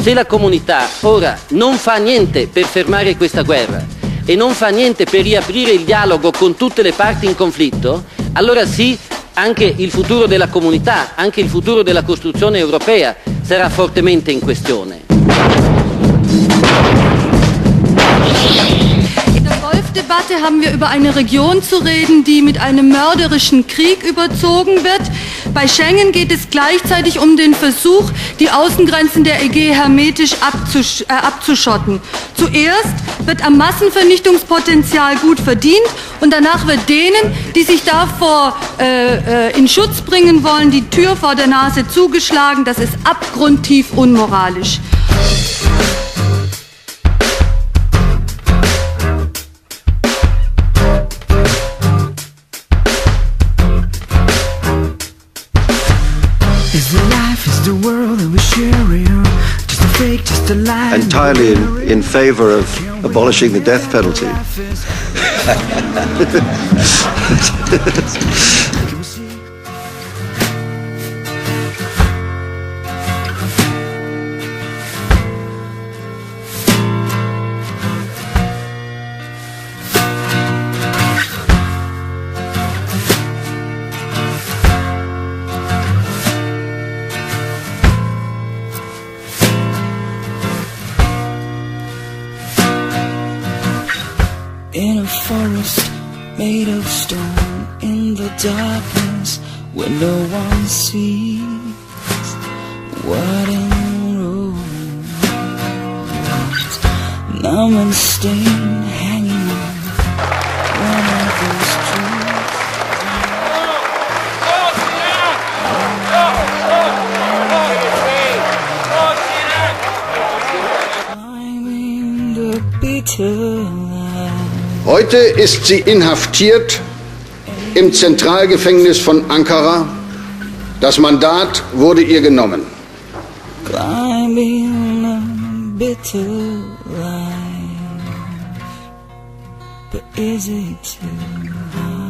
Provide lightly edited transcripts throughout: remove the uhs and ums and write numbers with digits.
Se la comunità ora non fa niente per fermare questa guerra e non fa niente per riaprire il dialogo con tutte le parti in conflitto, allora sì, anche il futuro della comunità, anche il futuro della costruzione europea sarà fortemente in questione. In der Golfdebatte haben wir über eine Region zu reden, die mit einem mörderischen Krieg überzogen wird. Bei Schengen geht es gleichzeitig um den Versuch, die Außengrenzen der EG hermetisch abzuschotten. Zuerst wird am Massenvernichtungspotenzial gut verdient und danach wird denen, die sich davor in Schutz bringen wollen, die Tür vor der Nase zugeschlagen. Das ist abgrundtief unmoralisch. Entirely in favor of abolishing the death penalty. In a forest made of stone, in the darkness where no one sees, what in roads, numb and stained, hanging on one of those trees. Climbing the bitter. Heute ist sie inhaftiert im Zentralgefängnis von Ankara. Das Mandat wurde ihr genommen. Climbing a bitter life, but is it too high?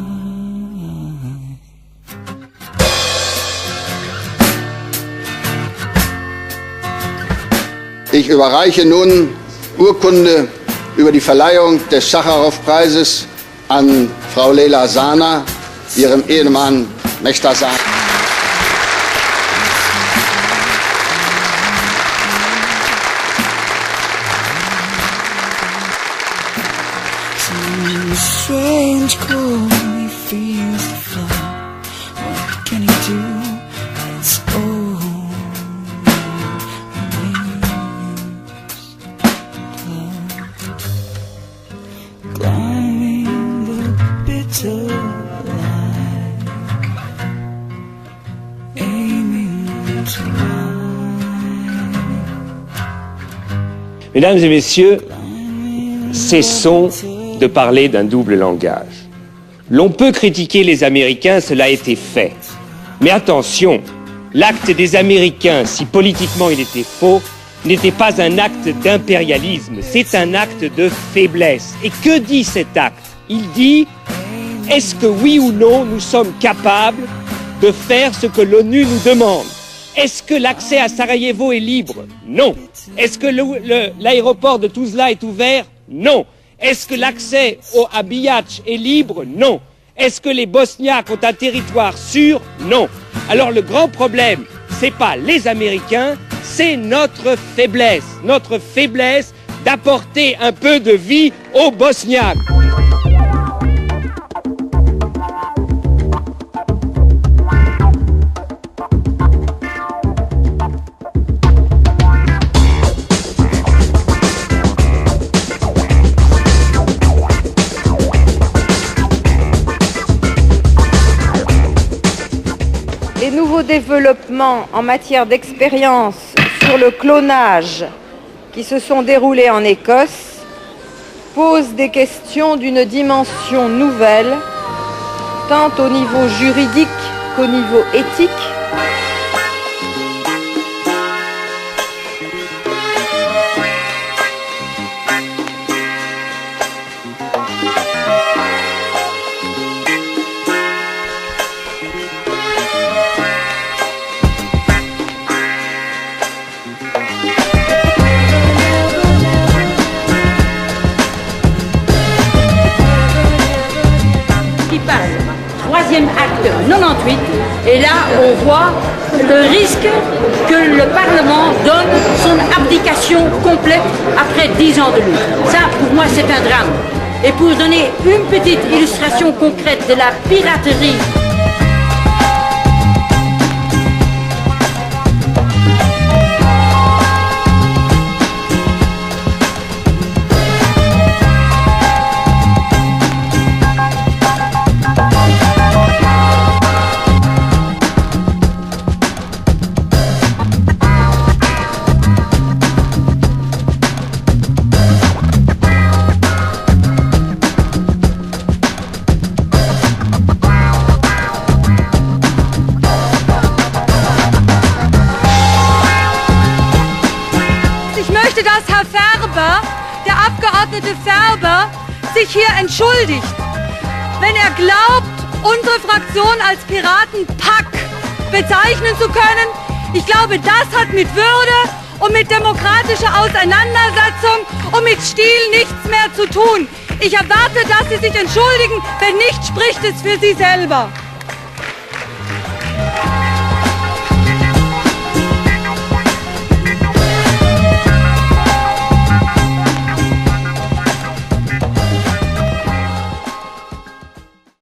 Ich überreiche nun Urkunde über die Verleihung des Sacharow-Preises an Frau Leyla Zana, ihrem Ehemann Mehta Zana. Strange cold feels the flow. What can he do? It's old. Climbing the bitter light, aiming to rise. Mesdames et messieurs, cessons de parler d'un double langage. L'on peut critiquer les Américains, cela a été fait. Mais attention, l'acte des Américains, si politiquement il était faux, n'était pas un acte d'impérialisme, c'est un acte de faiblesse. Et que dit cet acte? Il dit, est-ce que oui ou non nous sommes capables de faire ce que l'ONU nous demande? Est-ce que l'accès à Sarajevo est libre? Non. Est-ce que l'aéroport de Tuzla est ouvert? Non. Est-ce que l'accès à Bihac est libre? Non. Est-ce que les Bosniaques ont un territoire sûr? Non. Alors le grand problème, c'est pas les Américains, c'est notre faiblesse d'apporter un peu de vie aux Bosniaques. Les nouveaux développements en matière d'expérience sur le clonage qui se sont déroulés en Écosse posent des questions d'une dimension nouvelle, tant au niveau juridique qu'au niveau éthique. on voit le risque que le Parlement donne son abdication complète après 10 ans de lutte. Ça, pour moi, c'est un drame. Et pour donner une petite illustration concrète de la piraterie, dass Herr Ferber, der Abgeordnete Ferber, sich hier entschuldigt, wenn er glaubt, unsere Fraktion als Piratenpack bezeichnen zu können. Ich glaube, das hat mit Würde und mit demokratischer Auseinandersetzung und mit Stil nichts mehr zu tun. Ich erwarte, dass Sie sich entschuldigen, wenn nicht, spricht es für Sie selber.